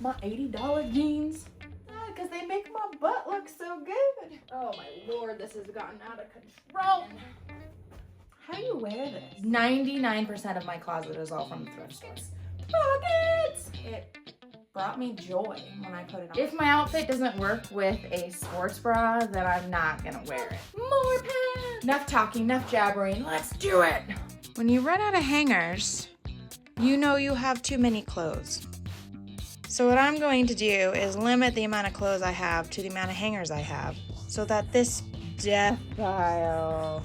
my $80 jeans. Because they make my butt look so good. Oh my Lord, this has gotten out of control. How do you wear this? 99% of my closet is all from the thrift stores. Pockets! It brought me joy when I put it on. If my outfit doesn't work with a sports bra, then I'm not gonna wear it. More pants! Enough talking, enough jabbering, let's do it! When you run out of hangers, you know you have too many clothes. So what I'm going to do is limit the amount of clothes I have to the amount of hangers I have so that this death pile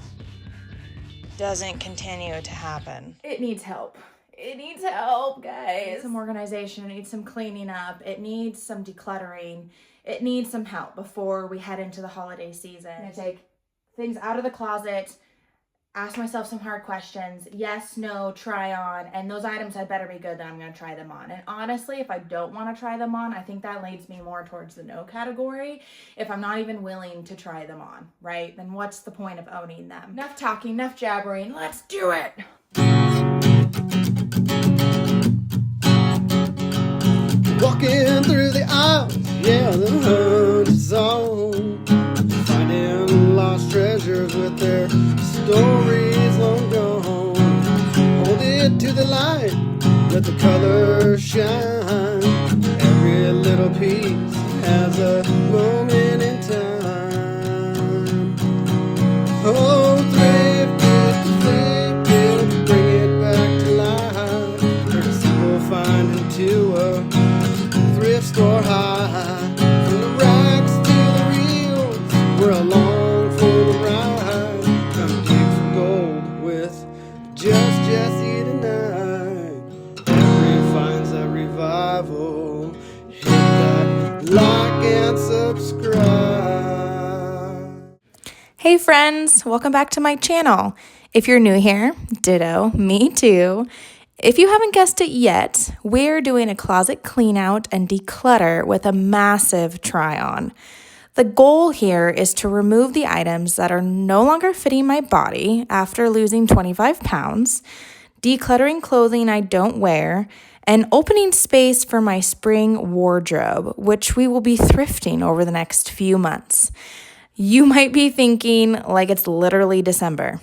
doesn't continue to happen. It needs help. It needs help, guys. It needs some organization. It needs some cleaning up. It needs some decluttering. It needs some help before we head into the holiday season. I'm gonna take things out of the closet, ask myself some hard questions. Yes, no, try on. And those items had better be good that I'm going to try them on. And honestly, if I don't want to try them on, I think that leads me more towards the no category. If I'm not even willing to try them on, right? Then what's the point of owning them? Enough talking, enough jabbering. Let's do it. Walking through the aisles, yeah, the hunt is on. Finding lost treasures with their stories long gone. Hold it to the light, let the colors shine. Every little piece has a moment in time. Oh, thrifted, bring it back to life. Turn a single find into a thrift store high. From the racks to the reels, we're along for the ride. Come dig for gold with just Jesse tonight. Every finds a revival. Hit that like and subscribe. Hey friends, welcome back to my channel. If you're new here, ditto, me too. If you haven't guessed it yet, we're doing a closet clean out and declutter with a massive try-on. The goal here is to remove the items that are no longer fitting my body after losing 25 pounds, decluttering clothing I don't wear, and opening space for my spring wardrobe, which we will be thrifting over the next few months. You might be thinking like it's literally December,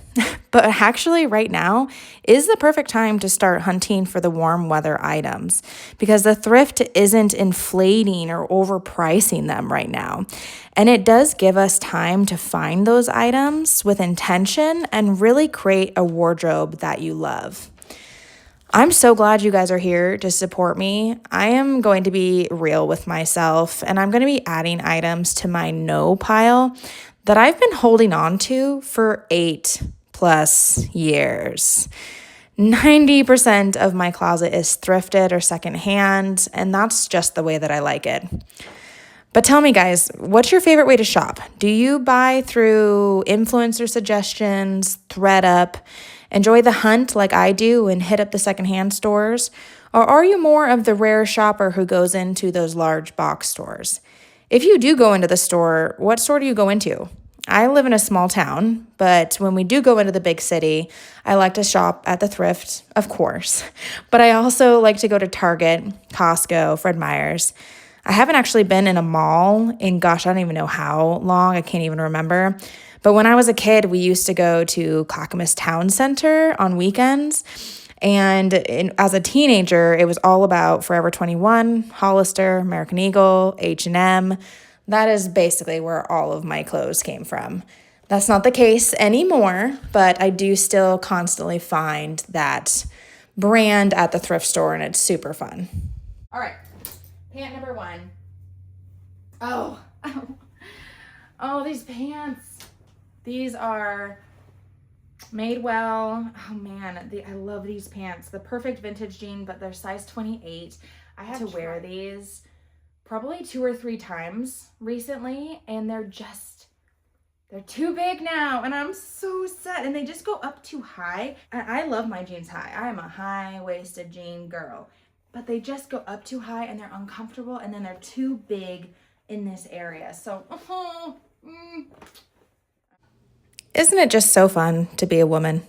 but actually right now is the perfect time to start hunting for the warm weather items because the thrift isn't inflating or overpricing them right now. And it does give us time to find those items with intention and really create a wardrobe that you love. I'm so glad you guys are here to support me. I am going to be real with myself, and I'm going to be adding items to my no pile that I've been holding on to for 8+ years. 90% of my closet is thrifted or secondhand, and that's just the way that I like it. But tell me, guys, what's your favorite way to shop? Do you buy through influencer suggestions, ThredUp, enjoy the hunt like I do and hit up the secondhand stores? Or are you more of the rare shopper who goes into those large box stores? If you do go into the store, what store do you go into? I live in a small town, but when we do go into the big city, I like to shop at the thrift, of course. But I also like to go to Target, Costco, Fred Meyer's. I haven't actually been in a mall in, gosh, I don't even know how long. I can't even remember. But when I was a kid, we used to go to Clackamas Town Center on weekends. And as a teenager, it was all about Forever 21, Hollister, American Eagle, H&M. That is basically where all of my clothes came from. That's not the case anymore, but I do still constantly find that brand at the thrift store, and it's super fun. All right. Pant number one. Oh, these pants. These are Madewell. Oh man, I love these pants. The perfect vintage jean, but they're size 28. I had to wear these probably 2 or 3 times recently, and they're too big now, and I'm so sad. And they just go up too high. And I love my jeans high. I am a high-waisted jean girl. But they just go up too high and they're uncomfortable, and then they're too big in this area. So, Isn't it just so fun to be a woman?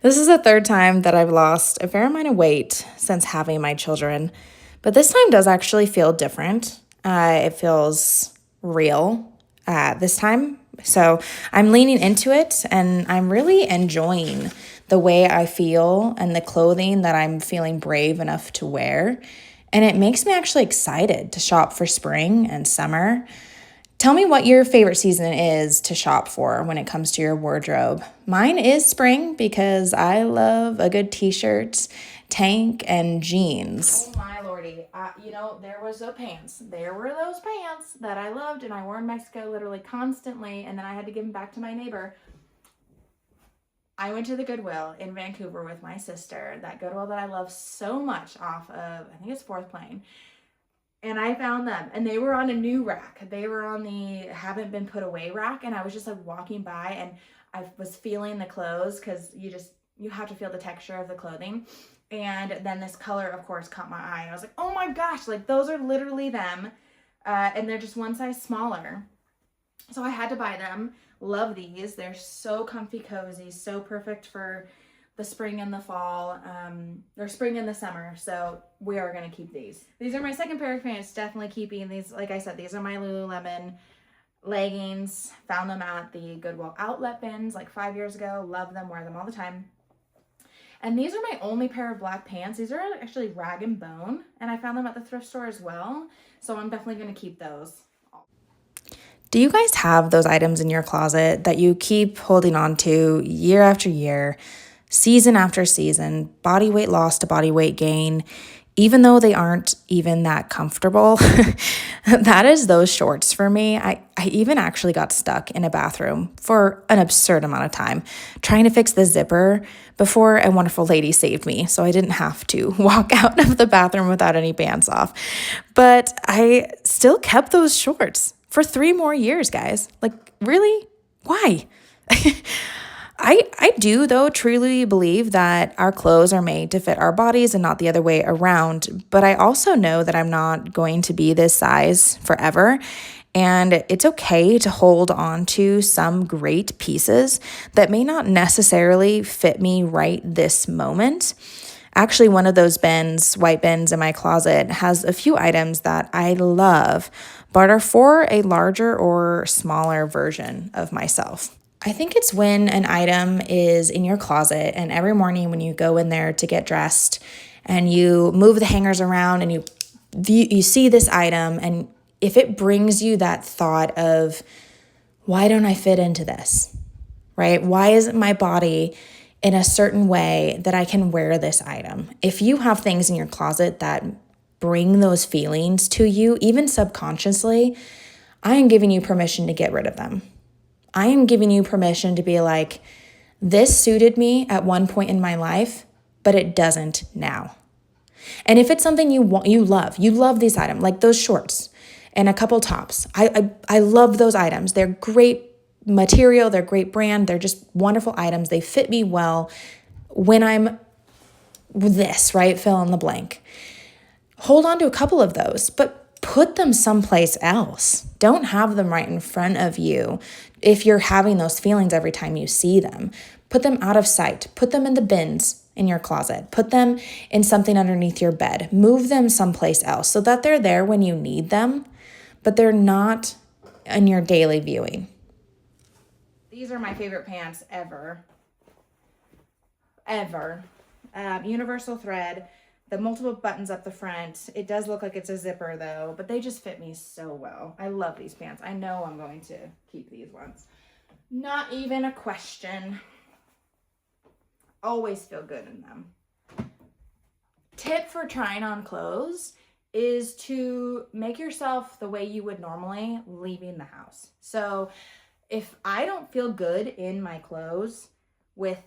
This is the 3rd time that I've lost a fair amount of weight since having my children. But this time does actually feel different. It feels real this time. So I'm leaning into it, and I'm really enjoying the way I feel and the clothing that I'm feeling brave enough to wear. And it makes me actually excited to shop for spring and summer. Tell me what your favorite season is to shop for when it comes to your wardrobe. Mine is spring because I love a good t-shirt, tank, and jeans. Oh my lordy. There were those pants that I loved and I wore in Mexico literally constantly, and then I had to give them back to my neighbor. I went to the Goodwill in Vancouver with my sister, that Goodwill that I love so much off of, I think it's 4th Plain. And I found them, and they were on a new rack. They were on the haven't been put away rack, and I was just like walking by, and I was feeling the clothes because you have to feel the texture of the clothing. And then this color, of course, caught my eye. I was like, oh my gosh, like those are literally them. And they're just one size smaller. So I had to buy them. Love these. They're so comfy, cozy, so perfect for the spring and the fall, or spring and the summer. So we are going to keep these. These are my second pair of pants, definitely keeping these. Like I said, these are my Lululemon leggings. Found them at the Goodwill outlet bins like 5 years ago. Love them, wear them all the time. And these are my only pair of black pants. These are actually Rag & Bone, and I found them at the thrift store as well. So I'm definitely going to keep those. Do you guys have those items in your closet that you keep holding on to year after year, season after season, body weight loss to body weight gain, even though they aren't even that comfortable? That is those shorts for me. I even actually got stuck in a bathroom for an absurd amount of time trying to fix the zipper before a wonderful lady saved me, so I didn't have to walk out of the bathroom without any pants off. But I still kept those shorts for 3 more years, guys. Like, really? Why? I do, though, truly believe that our clothes are made to fit our bodies and not the other way around. But I also know that I'm not going to be this size forever. And it's okay to hold on to some great pieces that may not necessarily fit me right this moment. Actually, one of those bins, white bins in my closet, has a few items that I love, but are for a larger or smaller version of myself. I think it's when an item is in your closet and every morning when you go in there to get dressed and you move the hangers around and you see this item, and if it brings you that thought of, why don't I fit into this, right? Why isn't my body in a certain way that I can wear this item? If you have things in your closet that bring those feelings to you, even subconsciously, I am giving you permission to get rid of them. I am giving you permission to be like, this suited me at one point in my life, but it doesn't now. And if it's something you love these items, like those shorts and a couple tops. I love those items. They're great material, they're great brand, they're just wonderful items. They fit me well when I'm this, right? Fill in the blank. Hold on to a couple of those, but put them someplace else. Don't have them right in front of you if you're having those feelings every time you see them. Put them out of sight. Put them in the bins in your closet. Put them in something underneath your bed. Move them someplace else so that they're there when you need them, but they're not in your daily viewing. These are my favorite pants ever. Ever. Universal thread. The multiple buttons up the front. It does look like it's a zipper though, but they just fit me so well. I love these pants. I know I'm going to keep these ones. Not even a question. Always feel good in them. Tip for trying on clothes is to make yourself the way you would normally leaving the house. So if I don't feel good in my clothes with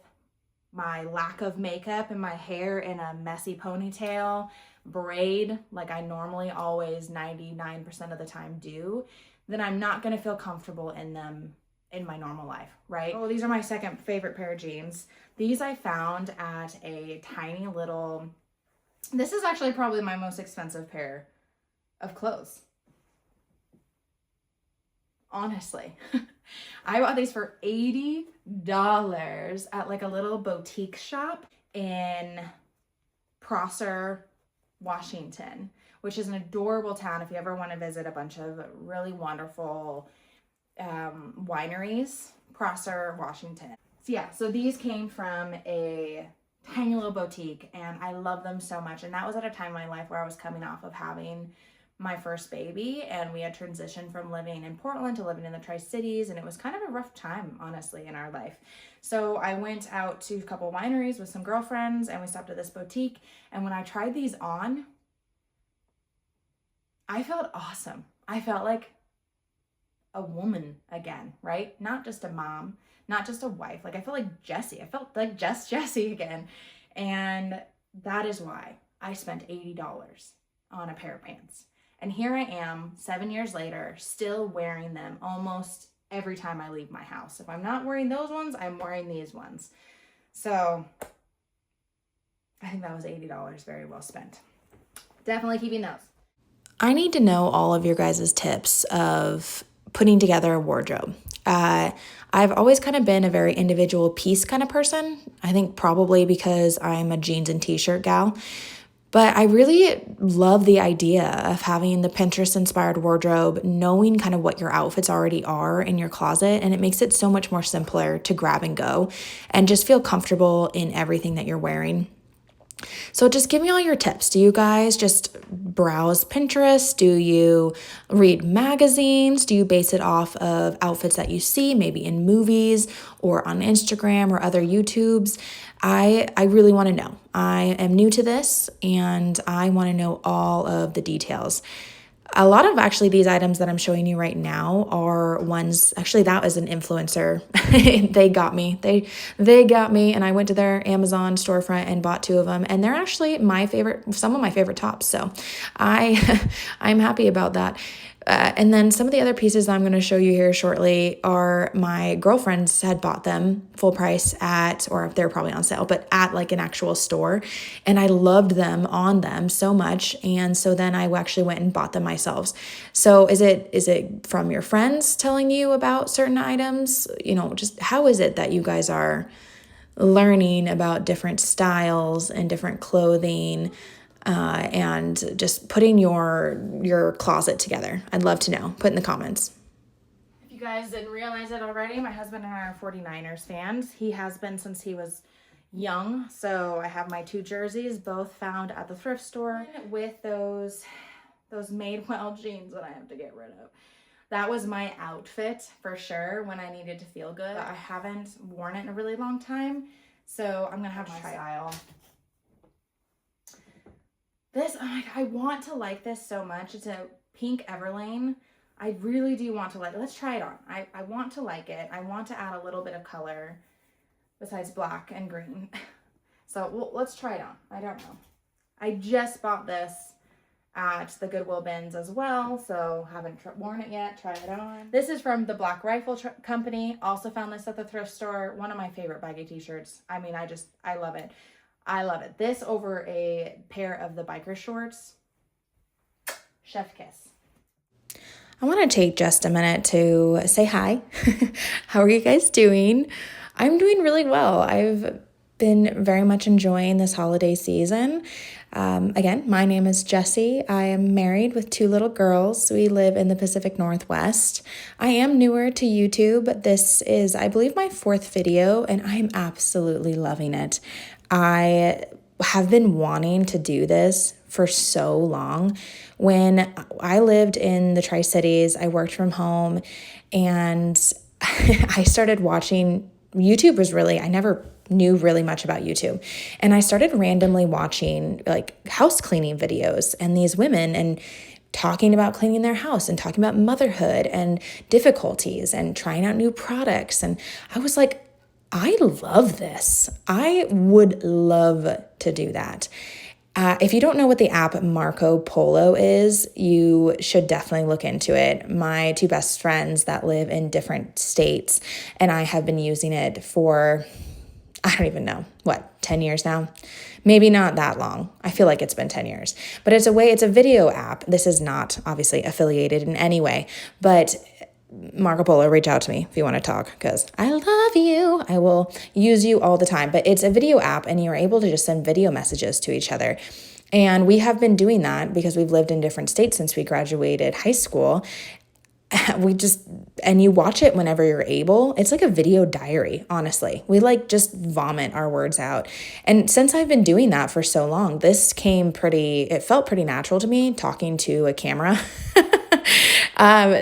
my lack of makeup and my hair in a messy ponytail, braid, like I normally always 99% of the time do, then I'm not going to feel comfortable in them in my normal life, right? Oh, these are my second favorite pair of jeans. These I found at a tiny little, this is actually probably my most expensive pair of clothes. Honestly. I bought these for $80 at like a little boutique shop in Prosser, Washington. which is an adorable town if you ever want to visit a bunch of really wonderful wineries. Prosser, Washington. So yeah, so these came from a tiny little boutique, and I love them so much. And that was at a time in my life where I was coming off of having my first baby, and we had transitioned from living in Portland to living in the Tri-Cities, and it was kind of a rough time, honestly, in our life. So I went out to a couple wineries with some girlfriends, and we stopped at this boutique, and when I tried these on, I felt awesome. I felt like a woman again, right? Not just a mom, not just a wife. Like I felt like Jessie. I felt like just Jessie again. And that is why I spent $80 on a pair of pants. And here I am 7 years later, still wearing them almost every time I leave my house. If I'm not wearing those ones, I'm wearing these ones. So I think that was $80 very well spent. Definitely keeping those. I need to know all of your guys' tips of putting together a wardrobe. I've always kind of been a very individual piece kind of person. I think probably because I'm a jeans and t-shirt gal. But I really love the idea of having the Pinterest-inspired wardrobe, knowing kind of what your outfits already are in your closet, and it makes it so much more simpler to grab and go and just feel comfortable in everything that you're wearing. So just give me all your tips. Do you guys just browse Pinterest? Do you read magazines? Do you base it off of outfits that you see, maybe in movies or on Instagram or other YouTubes? I really want to know. I am new to this and I want to know all of the details. A lot of actually these items that I'm showing you right now are ones, actually that was an influencer. They got me. They got me, and I went to their Amazon storefront and bought 2 of them, and they're actually some of my favorite tops. So I'm happy about that. And then some of the other pieces that I'm going to show you here shortly are my girlfriends had bought them full price or they're probably on sale, but at like an actual store. And I loved them on them so much. And so then I actually went and bought them myself. So is it from your friends telling you about certain items? You know, just how is it that you guys are learning about different styles and different clothing? And just putting your closet together. I'd love to know. Put in the comments. If you guys didn't realize it already, my husband and I are 49ers fans. He has been since he was young. So I have my 2 jerseys, both found at the thrift store with those Madewell jeans that I have to get rid of. That was my outfit for sure when I needed to feel good. I haven't worn it in a really long time, so I'm gonna have to try style. This, oh my God, I want to like this so much. It's a pink Everlane. I really do want to like it. Let's try it on. I want to like it. I want to add a little bit of color besides black and green. So let's try it on. I don't know. I just bought this at the Goodwill bins as well, so haven't worn it yet. Try it on. This is from the Black Rifle Company. Also found this at the thrift store. One of my favorite baggy t-shirts. I mean, I love it. I love it. This over a pair of the biker shorts. Chef kiss. I want to take just a minute to say hi. How are you guys doing? I'm doing really well. I've been very much enjoying this holiday season. Again, my name is Jessie. I am married with 2 little girls. We live in the Pacific Northwest. I am newer to YouTube. This is, I believe, my 4th video, and I am absolutely loving it. I have been wanting to do this for so long. When I lived in the Tri-Cities, I worked from home, and I started watching YouTube. I never knew really much about YouTube. And I started randomly watching like house cleaning videos and these women and talking about cleaning their house and talking about motherhood and difficulties and trying out new products. And I was like, I love this. I would love to do that. If you don't know what the app Marco Polo is, you should definitely look into it. My 2 best friends that live in different states, and I have been using it for, I don't even know, 10 years now? Maybe not that long. I feel like it's been 10 years. But it's a video app. This is not obviously affiliated in any way, but Marco Polo, reach out to me if you want to talk, because I love you. I will use you all the time. But it's a video app, and you're able to just send video messages to each other. And we have been doing that because we've lived in different states since we graduated high school. And you watch it whenever you're able. It's like a video diary, honestly. We like just vomit our words out. And since I've been doing that for so long, it felt pretty natural to me talking to a camera.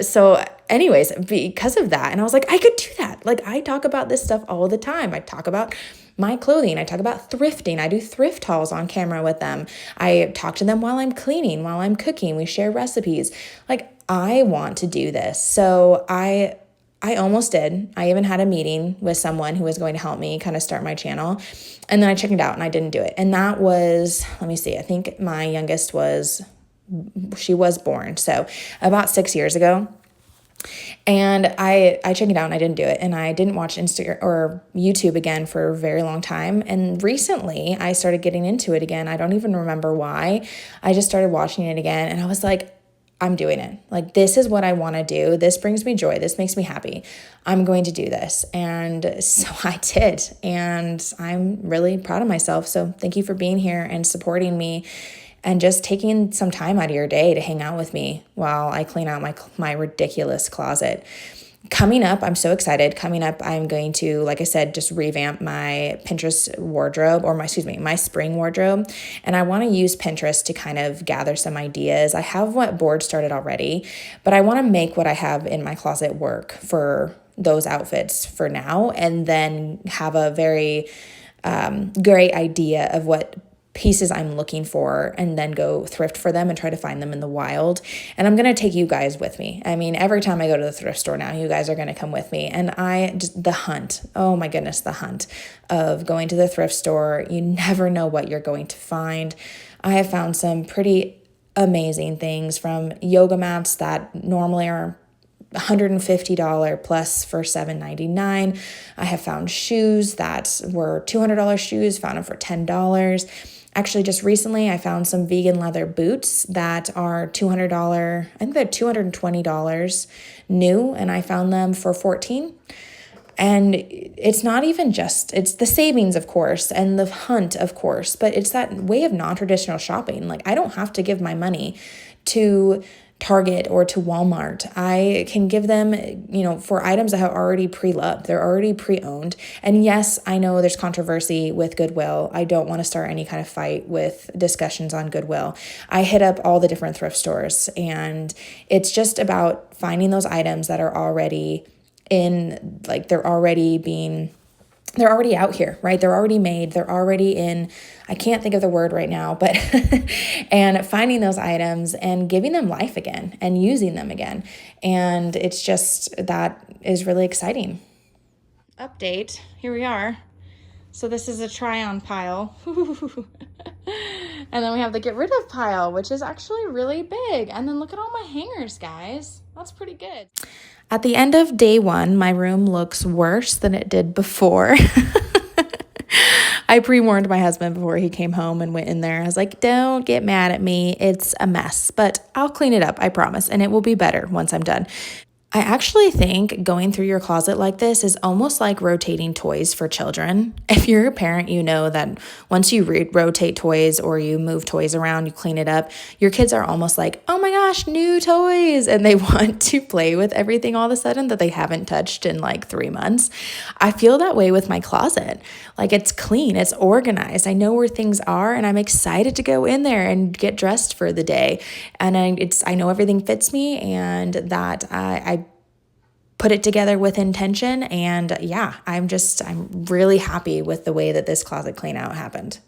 So anyways, because of that, and I was like, I could do that. Like, I talk about this stuff all the time. I talk about my clothing. I talk about thrifting. I do thrift hauls on camera with them. I talk to them while I'm cleaning, while I'm cooking. We share recipes. Like, I want to do this. So I almost did. I even had a meeting with someone who was going to help me kind of start my channel. And then I checked out and I didn't do it. And that was, let me see, I think my youngest she was born. So about 6 years ago. And I checked it out and I didn't do it. And I didn't watch Instagram or YouTube again for a very long time. And recently I started getting into it again. I don't even remember why. I just started watching it again and I was like, I'm doing it. Like, this is what I want to do. This brings me joy. This makes me happy. I'm going to do this. And so I did. And I'm really proud of myself. So thank you for being here and supporting me and just taking some time out of your day to hang out with me while I clean out my ridiculous closet. Coming up, I'm so excited. Coming up, I'm going to, like I said, just revamp my Pinterest wardrobe, or my spring wardrobe. And I want to use Pinterest to kind of gather some ideas. I have what board started already, but I want to make what I have in my closet work for those outfits for now, and then have a very great idea of what pieces I'm looking for, and then go thrift for them and try to find them in the wild. And I'm going to take you guys with me. I mean, every time I go to the thrift store now, you guys are going to come with me. And the hunt, oh my goodness, the hunt of going to the thrift store. You never know what you're going to find. I have found some pretty amazing things, from yoga mats that normally are $150 plus for $7.99. I have found shoes that were $200 shoes, found them for $10. Actually, just recently, I found some vegan leather boots that are $200. I think they're $220 new, and I found them for $14. And it's not even it's the savings, of course, and the hunt, of course, but it's that way of non-traditional shopping. Like, I don't have to give my money to Target or to Walmart. I can give them, for items that have already pre-loved. They're already pre-owned. And yes, I know there's controversy with Goodwill. I don't want to start any kind of fight with discussions on Goodwill. I hit up all the different thrift stores, and it's just about finding those items that are already they're already out here, right? They're already made. They're already in, I can't think of the word right now, but, and finding those items and giving them life again and using them again. And it's just, that is really exciting. Update, here we are. So this is a try-on pile. And then we have the get rid of pile, which is actually really big. And then look at all my hangers, guys. That's pretty good. At the end of day 1, my room looks worse than it did before. I pre-warned my husband before he came home and went in there. I was like, don't get mad at me. It's a mess, but I'll clean it up, I promise. And it will be better once I'm done. I actually think going through your closet like this is almost like rotating toys for children. If you're a parent, you know that once you rotate toys or you move toys around, you clean it up, your kids are almost like, oh my gosh, new toys. And they want to play with everything all of a sudden that they haven't touched in like 3 months. I feel that way with my closet. Like, it's clean, it's organized. I know where things are, and I'm excited to go in there and get dressed for the day. And I know everything fits me, and that I put it together with intention. And yeah, I'm really happy with the way that this closet clean out happened.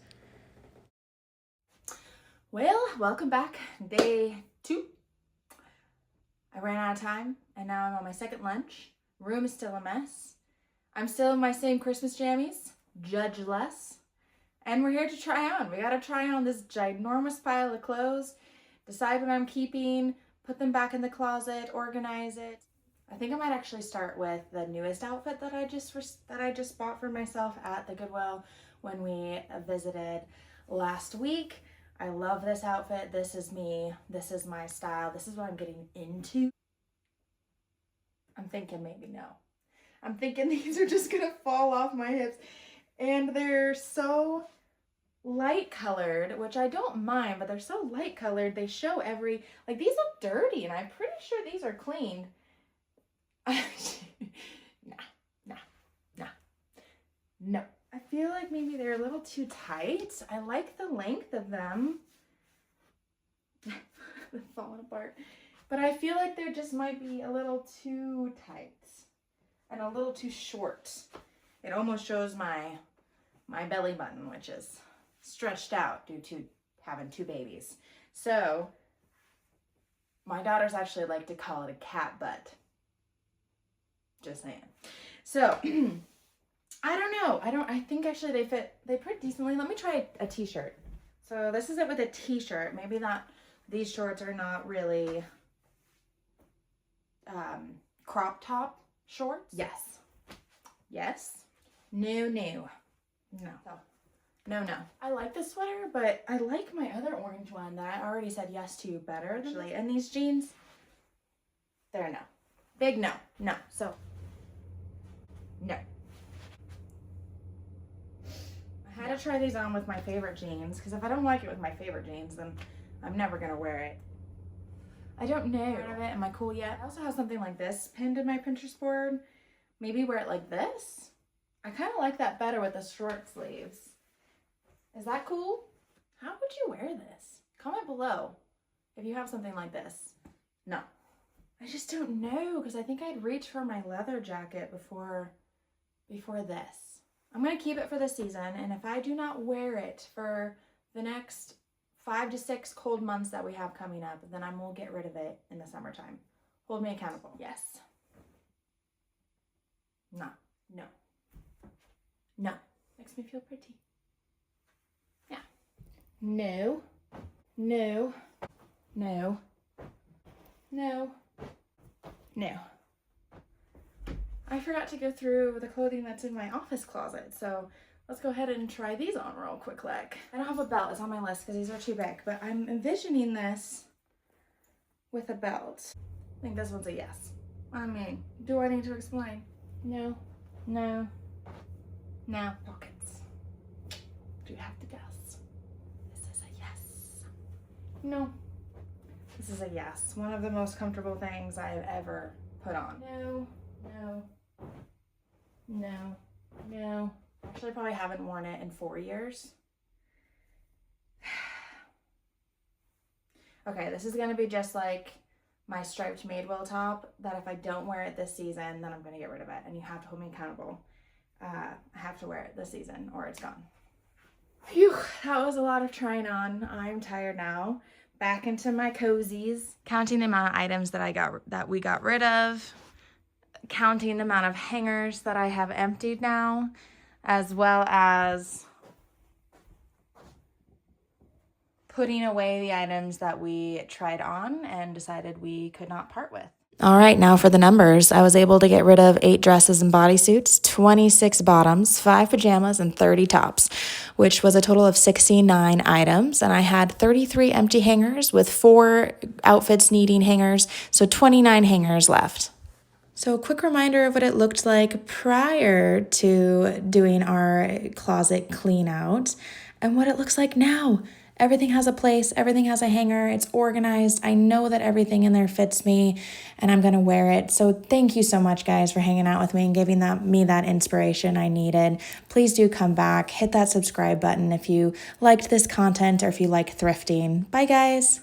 Well, welcome back. Day 2. I ran out of time, and now I'm on my second lunch. Room is still a mess. I'm still in my same Christmas jammies, judge less. And we're here to try on. We gotta try on this ginormous pile of clothes, decide what I'm keeping, put them back in the closet, organize it. I think I might actually start with the newest outfit that I just bought for myself at the Goodwill when we visited last week. I love this outfit. This is me. This is my style. This is what I'm getting into. I'm thinking maybe no. I'm thinking these are just gonna fall off my hips, and they're so light colored, which I don't mind, but they're so light colored. They show like these look dirty and I'm pretty sure these are cleaned. No. I feel like maybe they're a little too tight. I like the length of them. They're falling apart. But I feel like they just might be a little too tight and a little too short. It almost shows my belly button, which is stretched out due to having 2 babies. So my daughters actually like to call it a cat butt. Just saying. So I don't know. I think actually they fit pretty decently. Let me try a t-shirt. So this is it with a t-shirt. Maybe these shorts are not really crop top shorts. Yes. No. I like this sweater, but I like my other orange one that I already said yes to better actually. And these jeans, they're no. Big no. So no. I had to try these on with my favorite jeans, because if I don't like it with my favorite jeans, then I'm never gonna wear it. I don't know. Am I cool yet? I also have something like this pinned in my Pinterest board. Maybe wear it like this. I kind of like that better with the short sleeves. Is that cool? How would you wear this? Comment below if you have something like this. No. I just don't know, because I think I'd reach for my leather jacket before this. I'm going to keep it for the season, and if I do not wear it for the next 5 to 6 cold months that we have coming up, then I will get rid of it in the summertime. Hold me accountable. Yes. No. Makes me feel pretty. Yeah. No. I forgot to go through the clothing that's in my office closet, so let's go ahead and try these on real quick. I don't have a belt. It's on my list because these are too big, but I'm envisioning this with a belt. I think this one's a yes. I mean, do I need to explain? No. Pockets. Do you have to guess? This is a yes. No. This is a yes. One of the most comfortable things I have ever put on. No. Actually, I probably haven't worn it in 4 years. Okay, this is gonna be just like my striped Madewell top, that if I don't wear it this season, then I'm gonna get rid of it, and you have to hold me accountable. I have to wear it this season or it's gone. Phew, that was a lot of trying on. I'm tired now. Back into my cozies. Counting the amount of items that we got rid of, counting the amount of hangers that I have emptied now, as well as putting away the items that we tried on and decided we could not part with. All right, now for the numbers. I was able to get rid of 8 dresses and bodysuits, 26 bottoms, 5 pajamas, and 30 tops, which was a total of 69 items. And I had 33 empty hangers with 4 outfits needing hangers, so 29 hangers left. So a quick reminder of what it looked like prior to doing our closet clean out and what it looks like now. Everything has a place, everything has a hanger, it's organized. I know that everything in there fits me and I'm gonna wear it. So thank you so much, guys, for hanging out with me and giving me that inspiration I needed. Please do come back, hit that subscribe button if you liked this content or if you like thrifting. Bye, guys.